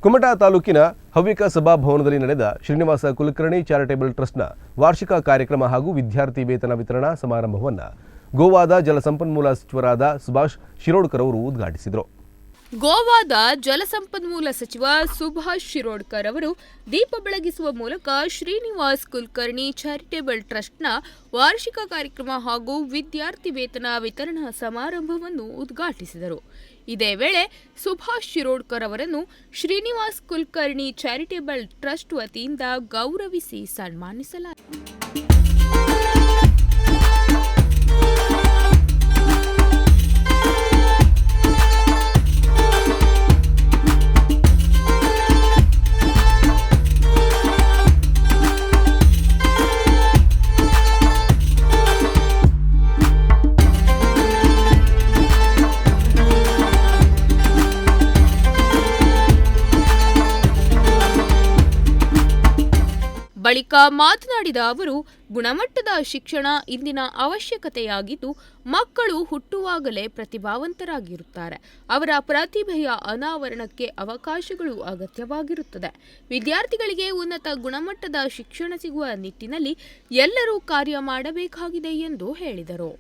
ಕುಮಟಾ ತಾಲೂಕಿನ ಹವ್ಯಕ ಸಭಾಭವನದಲ್ಲಿ ನಡೆದ ಶ್ರೀನಿವಾಸ ಕುಲಕರ್ಣಿ ಚಾರಿಟೇಬಲ್ ಟ್ರಸ್ಟ್ನ ವಾರ್ಷಿಕ ಕಾರ್ಯಕ್ರಮ ಹಾಗೂ ವಿದ್ಯಾರ್ಥಿ ವೇತನ ವಿತರಣಾ ಸಮಾರಂಭವನ್ನು ಗೋವಾದ ಜಲಸಂಪನ್ಮೂಲ ಸಚಿವರಾದ ಸುಭಾಷ್ ಶಿರೋಡ್ಕರ್ ಅವರು ಉದ್ಘಾಟಿಸಿದರು. ಗೋವಾದ ಜಲಸಂಪನ್ಮೂಲ ಸಚಿವ ಸುಭಾಷ್ ಶಿರೋಡ್ಕರ್ ಅವರು ದೀಪ ಬೆಳಗಿಸುವ ಮೂಲಕ ಶ್ರೀನಿವಾಸ್ ಕುಲಕರ್ಣಿ ಚಾರಿಟೇಬಲ್ ಟ್ರಸ್ಟ್ನ ವಾರ್ಷಿಕ ಕಾರ್ಯಕ್ರಮ ಹಾಗೂ ವಿದ್ಯಾರ್ಥಿ ವೇತನ ವಿತರಣಾ ಸಮಾರಂಭವನ್ನು ಉದ್ಘಾಟಿಸಿದರು. ಇದೇ ವೇಳೆ ಸುಭಾಷ್ ಶಿರೋಡ್ಕರ್ ಅವರನ್ನು ಶ್ರೀನಿವಾಸ್ ಕುಲಕರ್ಣಿ ಚಾರಿಟೇಬಲ್ ಟ್ರಸ್ಟ್ ವತಿಯಿಂದ ಗೌರವಿಸಿ ಸನ್ಮಾನಿಸಲಾಯಿತು. ಬಳಿಕ ಮಾತನಾಡಿದ ಅವರು, ಗುಣಮಟ್ಟದ ಶಿಕ್ಷಣ ಇಂದಿನ ಅವಶ್ಯಕತೆಯಾಗಿದ್ದು, ಮಕ್ಕಳು ಹುಟ್ಟುವಾಗಲೇ ಪ್ರತಿಭಾವಂತರಾಗಿರುತ್ತಾರೆ. ಅವರ ಪ್ರತಿಭೆಯ ಅನಾವರಣಕ್ಕೆ ಅವಕಾಶಗಳು ಅಗತ್ಯವಾಗಿರುತ್ತದೆ. ವಿದ್ಯಾರ್ಥಿಗಳಿಗೆ ಉನ್ನತ ಗುಣಮಟ್ಟದ ಶಿಕ್ಷಣ ಸಿಗುವ ನಿಟ್ಟಿನಲ್ಲಿ ಎಲ್ಲರೂ ಕಾರ್ಯ ಮಾಡಬೇಕಾಗಿದೆ ಎಂದು ಹೇಳಿದರು.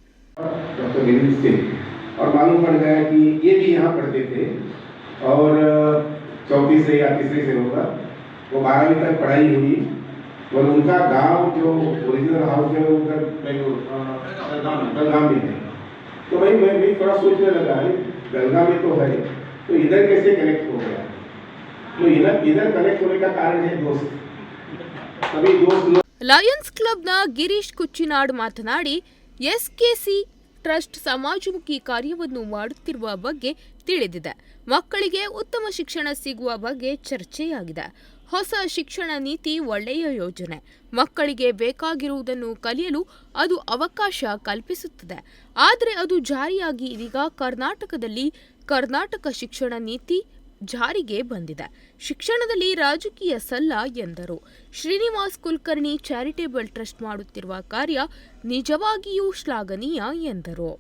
और उनका गांव जो ओरिजिनल हाउस है उधर बेलगाम में है. तो भाई मैं भी थोड़ा सोचने लगा, बेलगाम में तो है, तो इधर कैसे कनेक्ट हो गया? तो इधर कनेक्ट होने का कारण है दोस्त. सभी दोस्त ಲಯನ್ಸ್ ಕ್ಲಬ್ನ ಗಿರೀಶ್ ಕುಚ್ಚಿನಾಡ್ ಮಾತನಾಡಿ, ಎಸ್ಕೆಸಿ ಟ್ರಸ್ಟ್ ಸಮಾಜಮುಖಿ ಕಾರ್ಯವನ್ನು ಮಾಡುತ್ತಿರುವ ಬಗ್ಗೆ ತಿಳಿದಿದೆ. ಮಕ್ಕಳಿಗೆ ಉತ್ತಮ ಶಿಕ್ಷಣ ಸಿಗುವ ಬಗ್ಗೆ ಚರ್ಚೆಯಾಗಿದೆ. ಹೊಸ ಶಿಕ್ಷಣ ನೀತಿ ಒಳ್ಳೆಯ ಯೋಜನೆ. ಮಕ್ಕಳಿಗೆ ಬೇಕಾಗಿರುವುದನ್ನು ಕಲಿಯಲು ಅದು ಅವಕಾಶ ಕಲ್ಪಿಸುತ್ತದೆ. ಆದರೆ ಅದು ಜಾರಿಯಾಗಿ ಇದೀಗ ಕರ್ನಾಟಕದಲ್ಲಿ ಕರ್ನಾಟಕ ಶಿಕ್ಷಣ ನೀತಿ ಜಾರಿಗೆ ಬಂದಿದೆ. ಶಿಕ್ಷಣದಲ್ಲಿ ರಾಜಕೀಯ ಸಲ್ಲ ಎಂದರು. ಶ್ರೀನಿವಾಸ್ ಕುಲಕರ್ಣಿ ಚಾರಿಟೇಬಲ್ ಟ್ರಸ್ಟ್ ಮಾಡುತ್ತಿರುವ ಕಾರ್ಯ ನಿಜವಾಗಿಯೂ ಶ್ಲಾಘನೀಯ ಎಂದರು.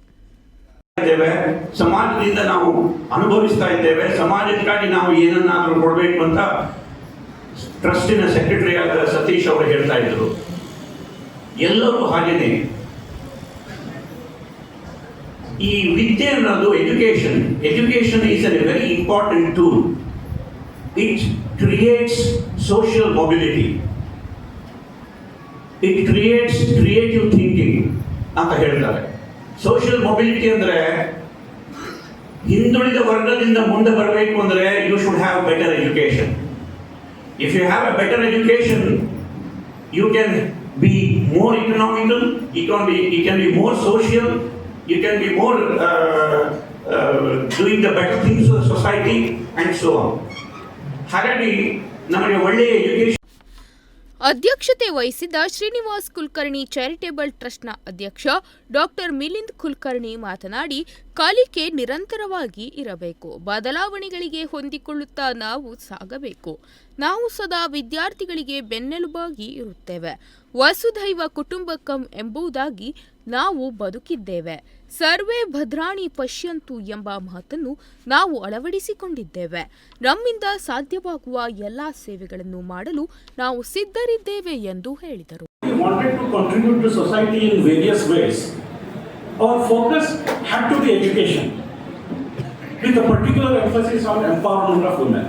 ಸಮಾಜದಿಂದ ನಾವು ಅನುಭವಿಸ್ತಾ ಇದ್ದೇವೆ. ಸಮಾಜಕ್ಕಾಗಿ ನಾವು ಏನನ್ನಾದರೂ ಕೊಡಬೇಕು ಅಂತ ಟ್ರಸ್ಟಿನ ಸೆಕ್ರೆಟರಿ ಆದ ಸತೀಶ್ ಅವರು ಹೇಳ್ತಾ ಇದ್ರು. ಎಲ್ಲರೂ ಹಾಗೇನೆ. ಈ ವಿದ್ಯೆ ಅನ್ನೋದು education is A very important tool. It creates social mobility, it creates creative thinking ಅಂತ ಹೇಳ್ತಾರೆ. ಸೋಷಿಯಲ್ ಮೊಬಿಲಿಟಿ ಅಂದ್ರೆ ಹಿಂದುಳಿದ ವರ್ಗದಿಂದ ಮುಂದೆ ಬರಬೇಕು ಅಂದ್ರೆ you should have better education. If you have a better education, you can be more economical, you can be more social, you can be more doing the better things for the society and so on. ಹಾಗಾಗಿ ನಮಗೆ ಒಳ್ಳೆಯ education. ಅಧ್ಯಕ್ಷತೆ ವಹಿಸಿದ್ದ Srinivas Kulkarni charitable ಟ್ರಸ್ಟ್ನ ಅಧ್ಯಕ್ಷ doctor Milind Kulkarni ಮಾತನಾಡಿ, ಕಲಿಕೆ ನಿರಂತರವಾಗಿ ಇರಬೇಕು. ಬದಲಾವಣೆಗಳಿಗೆ ಹೊಂದಿಕೊಳ್ಳುತ್ತಾ ನಾವು ಸಾಗಬೇಕು. ನಾವು ಸದಾ ವಿದ್ಯಾರ್ಥಿಗಳಿಗೆ ಬೆನ್ನೆಲುಬಾಗಿ ಇರುತ್ತೇವೆ. ವಸುಧೈವ ಕುಟುಂಬಕಂ ಎಂಬುದಾಗಿ ನಾವು ಬದುಕಿದ್ದೇವೆ. ಸರ್ವೇ ಭದ್ರಾಣಿ ಪಶ್ಯಂತು ಎಂಬ ಮಾತನ್ನು ನಾವು ಅಳವಡಿಸಿಕೊಂಡಿದ್ದೇವೆ. ನಮ್ಮಿಂದ ಸಾಧ್ಯವಾಗುವ ಎಲ್ಲಾ ಸೇವೆಗಳನ್ನು ಮಾಡಲು ನಾವು ಸಿದ್ಧರಿದ್ದೇವೆ ಎಂದು ಹೇಳಿದರು. Our focus had to be education, with a particular emphasis on empowerment of women.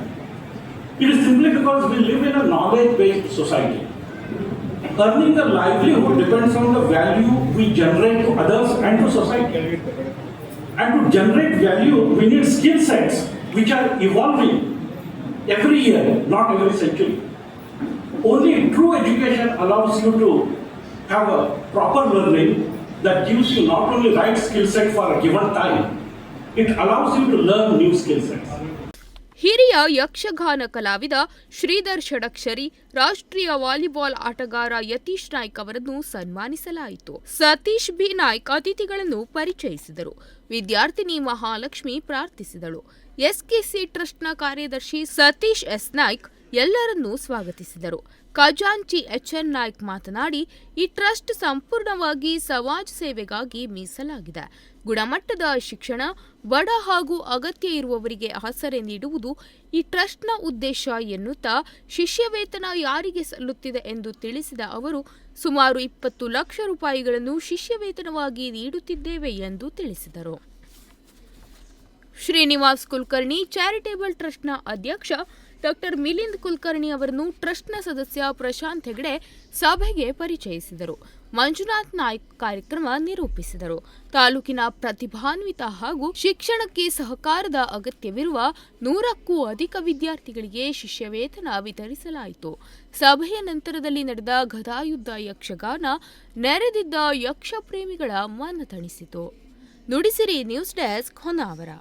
It is simply because we live in a knowledge-based society. Earning a livelihood depends on the value we generate to others and to society. And to generate value, we need skill sets which are evolving every year, not every century. Only true education allows you to have a proper learning that gives you not only right skill set for a given time, it allows you to learn new skill sets. ಹಿರಿಯ ಯಕ್ಷಗಾನ ಕಲಾವಿದ ಶ್ರೀಧರ್ ಷಡಕ್ಷರಿ, ರಾಷ್ಟ್ರೀಯ volleyball ಆಟಗಾರ ಯತೀಶ್ ನಾಯ್ಕ್ ಅವರನ್ನು ಸನ್ಮಾನಿಸಲಾಯಿತು. Satish B Naik ಅತಿಥಿಗಳನ್ನು ಪರಿಚಯಿಸಿದರು. ವಿದ್ಯಾರ್ಥಿನಿ ಮಹಾಲಕ್ಷ್ಮಿ ಪ್ರಾರ್ಥಿಸಿದಳು. ಎಸ್ಕೆಸಿ ಟ್ರಸ್ಟ್ನ ಕಾರ್ಯದರ್ಶಿ ಸತೀಶ್ ಎಸ್ ನಾಯ್ಕ್ ಎಲ್ಲರನ್ನೂ ಸ್ವಾಗತಿಸಿದರು. ಖಜಾಂಚಿ ಎಚ್ಎನ್ ನಾಯ್ಕ್ ಮಾತನಾಡಿ, ಈ ಟ್ರಸ್ಟ್ ಸಂಪೂರ್ಣವಾಗಿ ಸಮಾಜ ಸೇವೆಗಾಗಿ ಮೀಸಲಾಗಿದೆ. ಗುಣಮಟ್ಟದ ಶಿಕ್ಷಣ, ಬಡ ಹಾಗೂ ಅಗತ್ಯ ಇರುವವರಿಗೆ ಆಸರೆ ನೀಡುವುದು ಈ ಟ್ರಸ್ಟ್ನ ಉದ್ದೇಶ ಎನ್ನುತ್ತಾ ಶಿಷ್ಯ ವೇತನ ಯಾರಿಗೆ ಸಲ್ಲುತ್ತಿದೆ ಎಂದು ತಿಳಿಸಿದ ಅವರು, ಸುಮಾರು 20 ಲಕ್ಷ ರೂಪಾಯಿಗಳನ್ನು ಶಿಷ್ಯ ವೇತನವಾಗಿ ನೀಡುತ್ತಿದ್ದೇವೆ ಎಂದು ತಿಳಿಸಿದರು. ಶ್ರೀನಿವಾಸ್ ಕುಲಕರ್ಣಿ ಚಾರಿಟೇಬಲ್ ಟ್ರಸ್ಟ್ನ ಅಧ್ಯಕ್ಷ ಡಾಕ್ಟರ್ ಮಿಲಿಂದ್ ಕುಲಕರ್ಣಿ ಅವರನ್ನು ಟ್ರಸ್ಟ್ನ ಸದಸ್ಯ ಪ್ರಶಾಂತ್ ಹೆಗಡೆ ಸಭೆಗೆ ಪರಿಚಯಿಸಿದರು. ಮಂಜುನಾಥ್ ನಾಯ್ಕ್ ಕಾರ್ಯಕ್ರಮ ನಿರೂಪಿಸಿದರು. ತಾಲೂಕಿನ ಪ್ರತಿಭಾನ್ವಿತ ಹಾಗೂ ಶಿಕ್ಷಣಕ್ಕೆ ಸಹಕಾರದ ಅಗತ್ಯವಿರುವ 100ಕ್ಕೂ ಅಧಿಕ ವಿದ್ಯಾರ್ಥಿಗಳಿಗೆ ಶಿಷ್ಯ ವೇತನ ವಿತರಿಸಲಾಯಿತು. ಸಭೆಯ ನಂತರದಲ್ಲಿ ನಡೆದ ಗದಾಯುದ್ಧ ಯಕ್ಷಗಾನ ನೆರೆದಿದ್ದ ಯಕ್ಷ ಪ್ರೇಮಿಗಳ ಮನ ತಣಿಸಿತು. Nudisiri news desk, Honnavar.